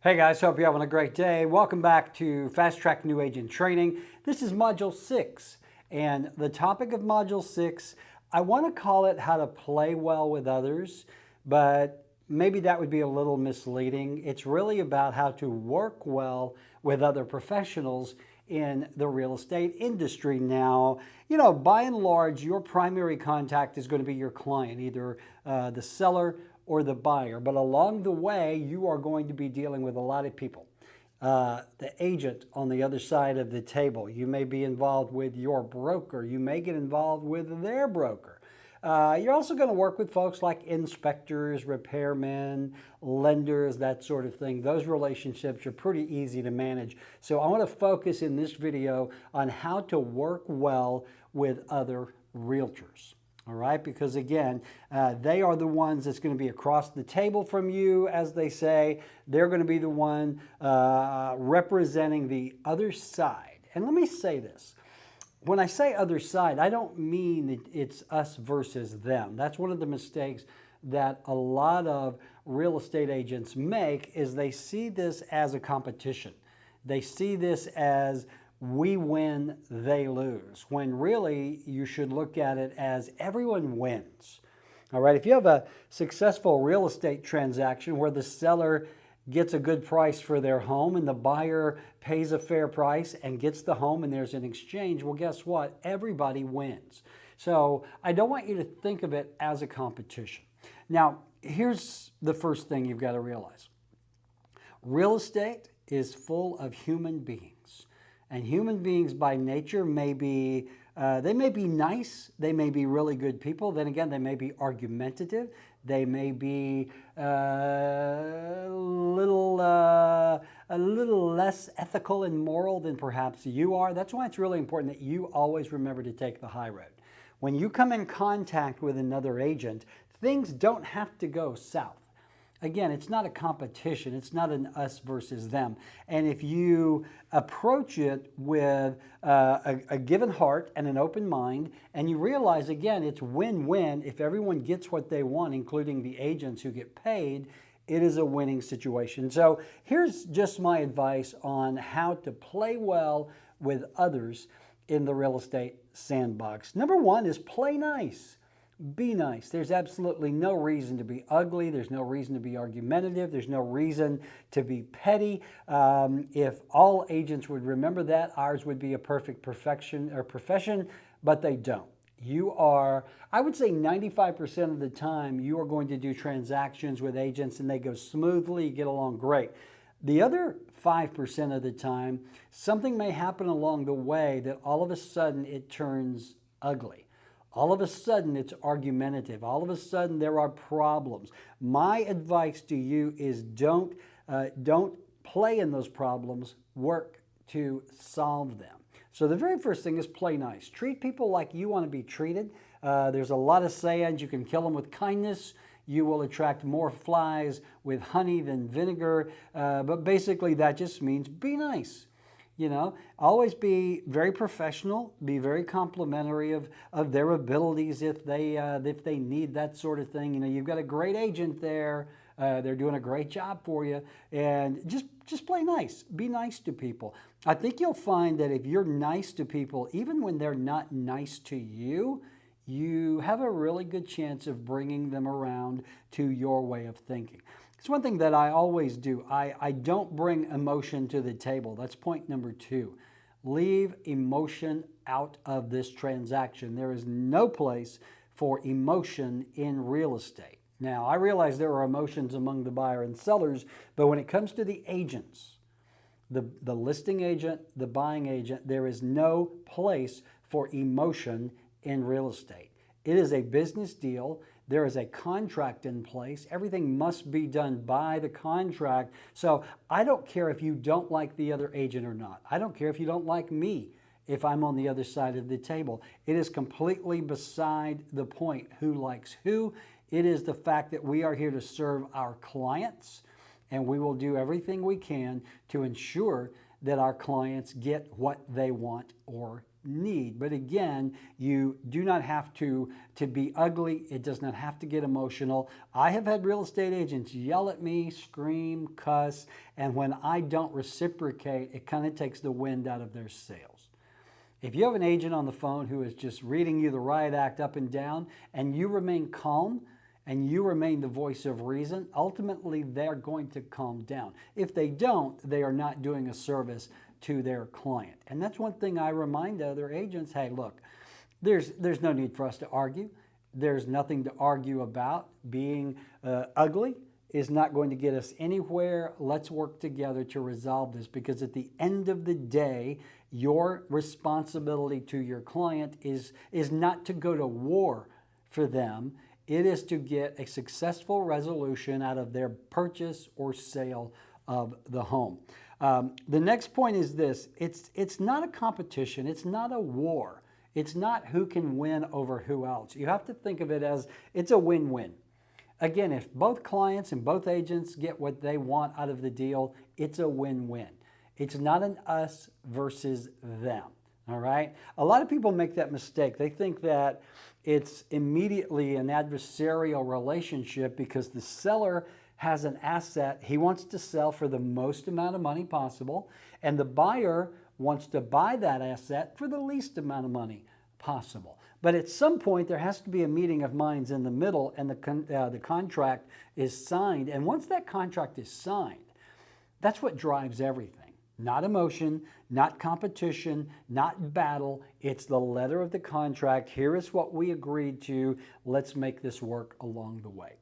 Hey guys, hope you're having a great day. Welcome back to Fast Track New Agent Training. This is Module 6, and the topic of Module 6, I want to call it how to play well with others, but maybe that would be a little misleading. It's really about how to work well with other professionals in the real estate industry. Now, by and large, your primary contact is going to be your client, either the seller or the buyer. But along the way, you are going to be dealing with a lot of people. The agent on the other side of the table. You may be involved with your broker. You may get involved with their broker. You're also going to work with folks like inspectors, repairmen, lenders, that sort of thing. Those relationships are pretty easy to manage. So I want to focus in this video on how to work well with other realtors. All right, because again, they are the ones that's going to be across the table from you, as they say. They're going to be the one representing the other side. And let me say this. When I say other side, I don't mean that it's us versus them. That's one of the mistakes that a lot of real estate agents make, is they see this as a competition. They see this as we win, they lose, when really you should look at it as everyone wins. All right, if you have a successful real estate transaction where the seller gets a good price for their home and the buyer pays a fair price and gets the home and there's an exchange, well, guess what? Everybody wins. So I don't want you to think of it as a competition. Now, here's the first thing you've got to realize. Real estate is full of human beings. And human beings by nature may be, they may be nice, they may be really good people, then again, they may be argumentative, they may be a little less ethical and moral than perhaps you are. That's why it's really important that you always remember to take the high road. When you come in contact with another agent, things don't have to go south. Again, it's not a competition. It's not an us versus them. And if you approach it with a given heart and an open mind, and you realize, again, it's win-win. If everyone gets what they want, including the agents who get paid, it is a winning situation. So here's just my advice on how to play well with others in the real estate sandbox. Number one is play nice. Be nice. There's absolutely no reason to be ugly. There's no reason to be argumentative. There's no reason to be petty. If all agents would remember that, ours would be a perfect profession, but they don't. You are, I would say 95% of the time, you are going to do transactions with agents and they go smoothly, you get along great. The other 5% of the time, something may happen along the way that all of a sudden it turns ugly. All of a sudden, it's argumentative. All of a sudden, there are problems. My advice to you is don't play in those problems. Work to solve them. So the very first thing is play nice. Treat people like you want to be treated. There's a lot of sayings. You can kill them with kindness. You will attract more flies with honey than vinegar. But basically, that just means be nice. Always be very professional, be very complimentary of their abilities if they need that sort of thing. You've got a great agent there. They're doing a great job for you. And just play nice. Be nice to people. I think you'll find that if you're nice to people, even when they're not nice to you, you have a really good chance of bringing them around to your way of thinking. It's one thing that I always do. I don't bring emotion to the table. That's point number 2. Leave emotion out of this transaction. There is no place for emotion in real estate. Now, I realize there are emotions among the buyer and sellers, but when it comes to the agents, the listing agent, the buying agent, there is no place for emotion in real estate. It is a business deal. There is a contract in place. Everything must be done by the contract. So I don't care if you don't like the other agent or not. I don't care if you don't like me if I'm on the other side of the table. It is completely beside the point who likes who. It is the fact that we are here to serve our clients, and we will do everything we can to ensure that our clients get what they want or need. But again, you do not have to be ugly. It does not have to get emotional. I have had real estate agents yell at me, scream, cuss, and when I don't reciprocate, it kind of takes the wind out of their sails. If you have an agent on the phone who is just reading you the riot act up and down, and you remain calm, and you remain the voice of reason, ultimately they're going to calm down. If they don't, they are not doing a service to their client. And that's one thing I remind other agents, hey, look, there's no need for us to argue. There's nothing to argue about. Being ugly is not going to get us anywhere. Let's work together to resolve this, because at the end of the day, your responsibility to your client is not to go to war for them. It is to get a successful resolution out of their purchase or sale of the home. The next point is this. It's not a competition. It's not a war. It's not who can win over who else. You have to think of it as it's a win-win. Again, if both clients and both agents get what they want out of the deal, it's a win-win. It's not an us versus them, all right? A lot of people make that mistake. They think that it's immediately an adversarial relationship because the seller has an asset he wants to sell for the most amount of money possible, and the buyer wants to buy that asset for the least amount of money possible. But at some point, there has to be a meeting of minds in the middle, and the contract is signed. And once that contract is signed, that's what drives everything. Not emotion, not competition, not battle. It's the letter of the contract. Here is what we agreed to. Let's make this work along the way.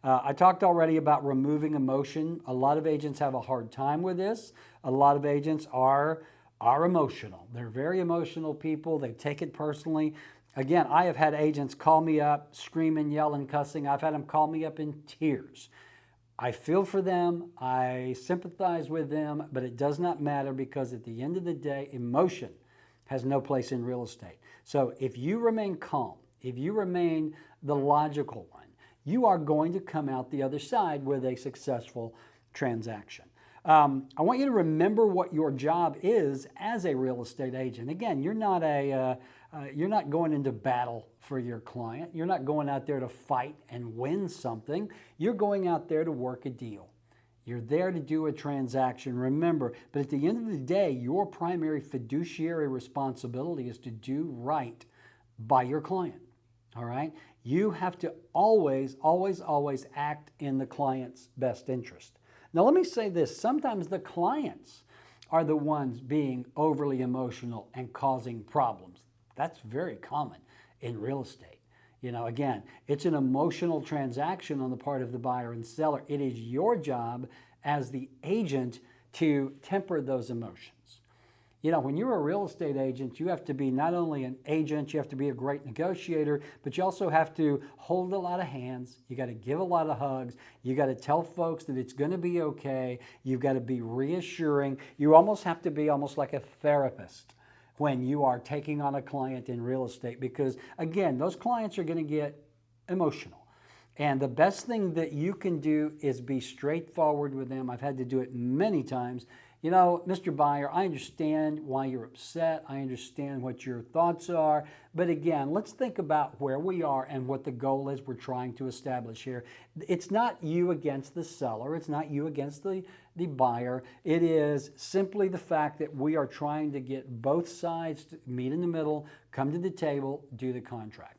I talked already about removing emotion. A lot of agents have a hard time with this. A lot of agents are emotional. They're very emotional people. They take it personally. Again, I have had agents call me up, screaming, yelling, cussing. I've had them call me up in tears. I feel for them, I sympathize with them, but it does not matter, because at the end of the day, emotion has no place in real estate. So if you remain calm, if you remain the logical one, you are going to come out the other side with a successful transaction. I want you to remember what your job is as a real estate agent. Again, you're not going into battle for your client. You're not going out there to fight and win something. You're going out there to work a deal. You're there to do a transaction, remember. But at the end of the day, your primary fiduciary responsibility is to do right by your client, all right? You have to always, always, always act in the client's best interest. Now, let me say this. Sometimes the clients are the ones being overly emotional and causing problems. That's very common in real estate. You know, again, it's an emotional transaction on the part of the buyer and seller. It is your job as the agent to temper those emotions. You know, when you're a real estate agent, you have to be not only an agent, you have to be a great negotiator, but you also have to hold a lot of hands. You got to give a lot of hugs. You got to tell folks that it's going to be okay. You've got to be reassuring. You almost have to be almost like a therapist when you are taking on a client in real estate, because again, those clients are going to get emotional. And the best thing that you can do is be straightforward with them. I've had to do it many times. You know, Mr. Buyer, I understand why you're upset. I understand what your thoughts are. But again, let's think about where we are and what the goal is we're trying to establish here. It's not you against the seller. It's not you against the buyer. It is simply the fact that we are trying to get both sides to meet in the middle, come to the table, do the contract.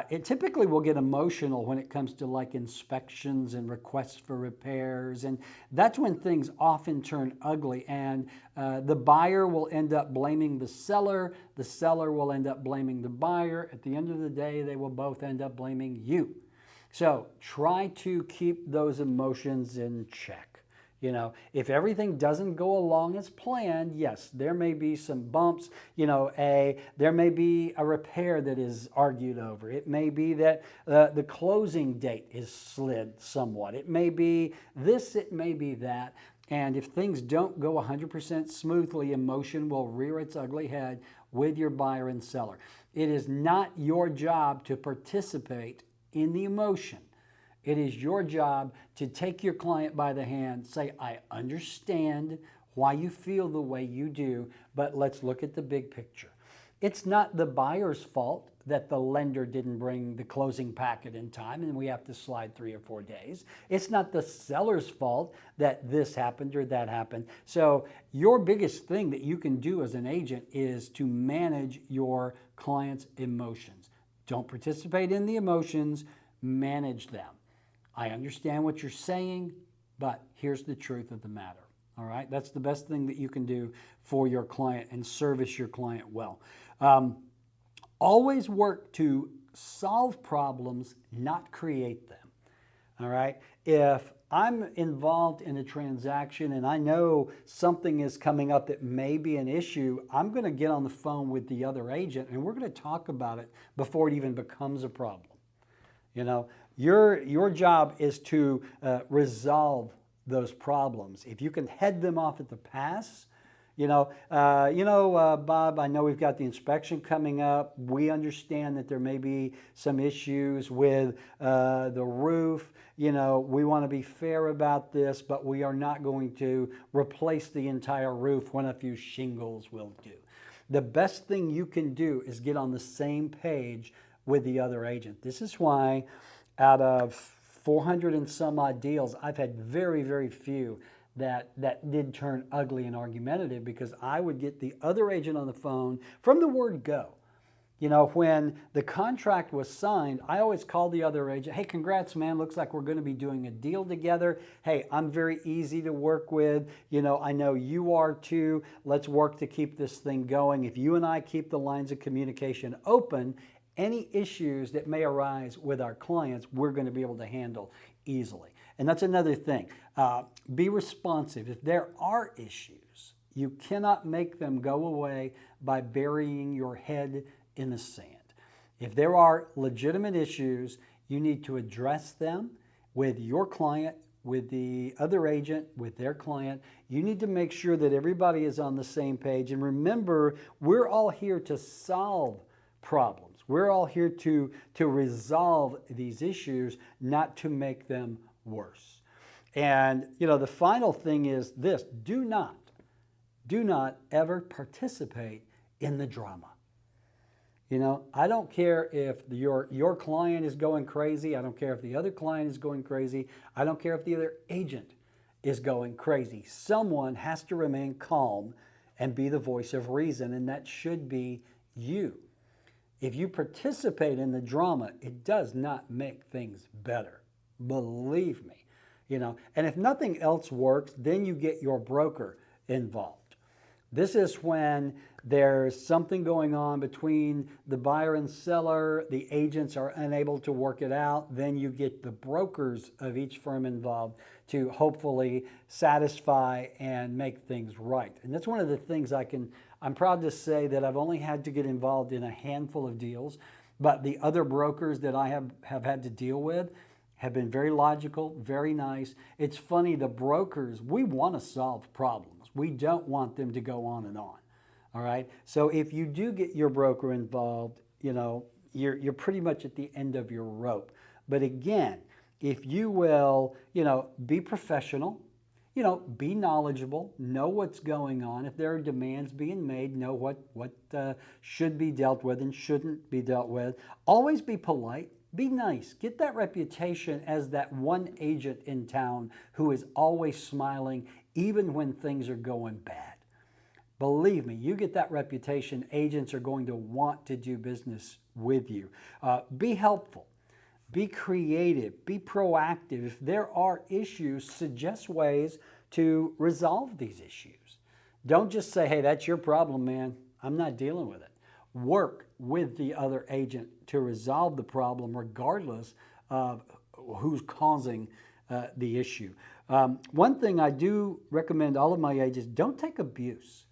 It typically will get emotional when it comes to like inspections and requests for repairs, and that's when things often turn ugly, and the buyer will end up blaming the seller will end up blaming the buyer. At the end of the day, they will both end up blaming you. So try to keep those emotions in check. You know, if everything doesn't go along as planned, yes, there may be some bumps. You know, there may be a repair that is argued over. It may be that the closing date is slid somewhat. It may be this, it may be that. And if things don't go 100% smoothly, emotion will rear its ugly head with your buyer and seller. It is not your job to participate in the emotion. It is your job to take your client by the hand, say, I understand why you feel the way you do, but let's look at the big picture. It's not the buyer's fault that the lender didn't bring the closing packet in time and we have to slide 3 or 4 days. It's not the seller's fault that this happened or that happened. So your biggest thing that you can do as an agent is to manage your client's emotions. Don't participate in the emotions, manage them. I understand what you're saying, but here's the truth of the matter. All right, that's the best thing that you can do for your client and service your client well. Always work to solve problems, not create them. All right, if I'm involved in a transaction and I know something is coming up that may be an issue, I'm going to get on the phone with the other agent and we're going to talk about it before it even becomes a problem. You know, your job is to resolve those problems. If you can head them off at the pass, Bob, I know we've got the inspection coming up. We understand that there may be some issues with the roof. We want to be fair about this, but we are not going to replace the entire roof when a few shingles will do. The best thing you can do is get on the same page with the other agent. This is why out of 400 and some odd deals, I've had very, very few that did turn ugly and argumentative, because I would get the other agent on the phone from the word go. When the contract was signed, I always called the other agent, hey, congrats, man, looks like we're going to be doing a deal together. Hey, I'm very easy to work with. I know you are too. Let's work to keep this thing going. If you and I keep the lines of communication open, any issues that may arise with our clients, we're going to be able to handle easily. And that's another thing. Be responsive. If there are issues, you cannot make them go away by burying your head in the sand. If there are legitimate issues, you need to address them with your client, with the other agent, with their client. You need to make sure that everybody is on the same page. And remember, we're all here to solve problems. We're all here to resolve these issues, not to make them worse. And, the final thing is this: do not ever participate in the drama. I don't care if your client is going crazy. I don't care if the other client is going crazy. I don't care if the other agent is going crazy. Someone has to remain calm and be the voice of reason, and that should be you. If you participate in the drama, it does not make things better. Believe me. And if nothing else works, then you get your broker involved. This is when there's something going on between the buyer and seller, the agents are unable to work it out, then you get the brokers of each firm involved to hopefully satisfy and make things right. And that's one of the things I'm proud to say that I've only had to get involved in a handful of deals, but the other brokers that I have had to deal with have been very logical, very nice. It's funny, the brokers, we want to solve problems. We don't want them to go on and on. All right? So if you do get your broker involved, you're pretty much at the end of your rope. But again, if you will, be professional, be knowledgeable, know what's going on. If there are demands being made, know what should be dealt with and shouldn't be dealt with. Always be polite. Be nice. Get that reputation as that one agent in town who is always smiling even when things are going bad. Believe me, you get that reputation, agents are going to want to do business with you. Be helpful. Be creative. Be proactive. If there are issues, suggest ways to resolve these issues. Don't just say, hey, that's your problem, man. I'm not dealing with it. Work with the other agent to resolve the problem regardless of who's causing the issue. One thing I do recommend all of my agents, don't take abuse.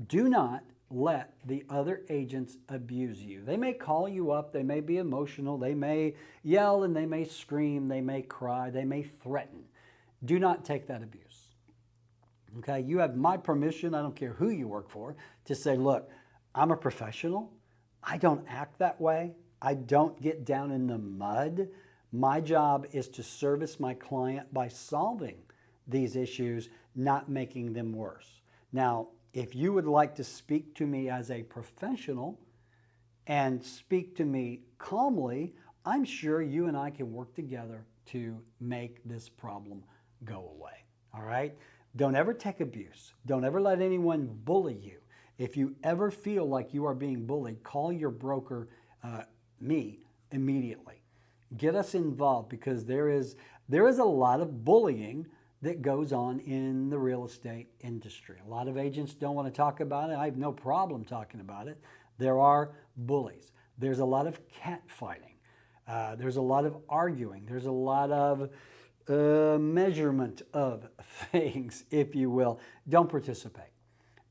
Do not let the other agents abuse you. They may call you up, they may be emotional, they may yell and they may scream, they may cry, they may threaten. Do not take that abuse. Okay, you have my permission, I don't care who you work for, to say, look, I'm a professional. I don't act that way. I don't get down in the mud. My job is to service my client by solving these issues, not making them worse. Now, If you would like to speak to me as a professional and speak to me calmly, I'm sure you and I can work together to make this problem go away. All right? Don't ever take abuse. Don't ever let anyone bully you. If you ever feel like you are being bullied, call your broker, me, immediately. Get us involved, because there is a lot of bullying that goes on in the real estate industry. A lot of agents don't want to talk about it. I have no problem talking about it. There are bullies. There's a lot of catfighting. There's a lot of arguing. There's a lot of measurement of things, if you will. Don't participate.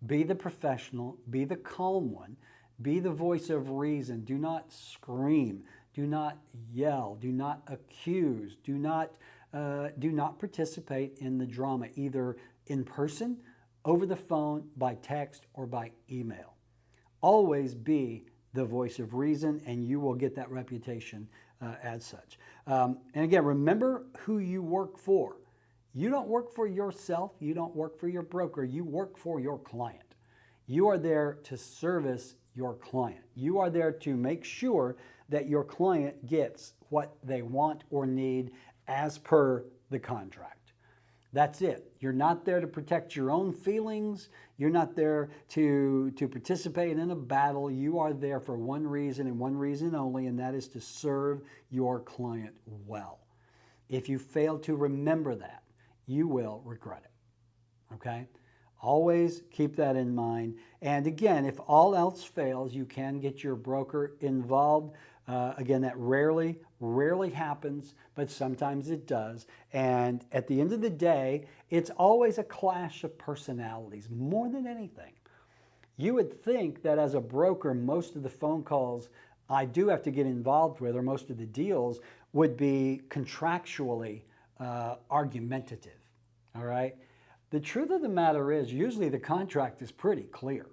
Be the professional. Be the calm one. Be the voice of reason. Do not scream. Do not yell. Do not accuse. Do not participate in the drama, either in person, over the phone, by text, or by email. Always be the voice of reason, and you will get that reputation as such. And again, remember who you work for. You don't work for yourself. You don't work for your broker. You work for your client. You are there to service your client. You are there to make sure that your client gets what they want or need as per the contract. That's it. You're not there to protect your own feelings. You're not there to participate in a battle. You are there for one reason and one reason only, and that is to serve your client well. If you fail to remember that, you will regret it. Okay? Always keep that in mind. And again, if all else fails, you can get your broker involved. Again, that rarely happens, but sometimes it does. And at the end of the day, it's always a clash of personalities more than anything. You would think that as a broker, most of the phone calls I do have to get involved with, or most of the deals, would be contractually argumentative. All right? The truth of the matter is, usually the contract is pretty clear.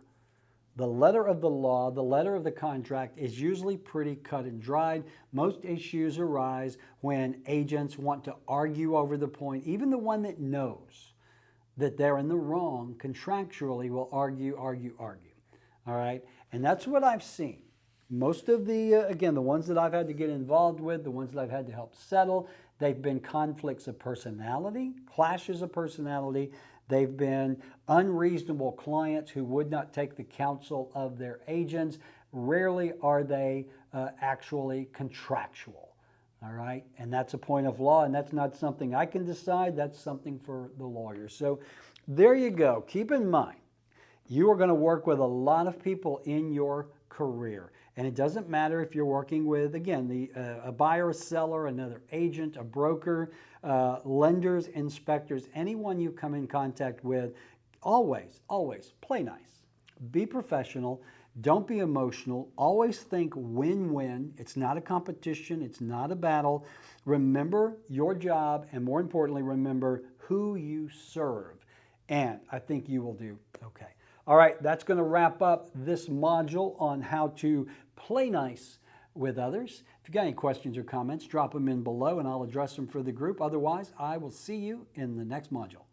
The letter of the law, the letter of the contract is usually pretty cut and dried. Most issues arise when agents want to argue over the point. Even the one that knows that they're in the wrong contractually will argue. All right? And that's what I've seen. Most of the, again, the ones that I've had to get involved with, the ones that I've had to help settle, they've been conflicts of personality, clashes of personality. They've been unreasonable clients who would not take the counsel of their agents. Rarely are they actually contractual, all right? And that's a point of law, and that's not something I can decide. That's something for the lawyers. So there you go. Keep in mind, you are going to work with a lot of people in your career. And it doesn't matter if you're working with, again, a buyer, a seller, another agent, a broker, lenders, inspectors, anyone you come in contact with. Always play nice. Be professional. Don't be emotional. Always think win-win. It's not a competition. It's not a battle. Remember your job, and more importantly, remember who you serve. And I think you will do okay. All right, that's going to wrap up this module on how to play nice with others. If you got any questions or comments, drop them in below and I'll address them for the group. Otherwise, I will see you in the next module.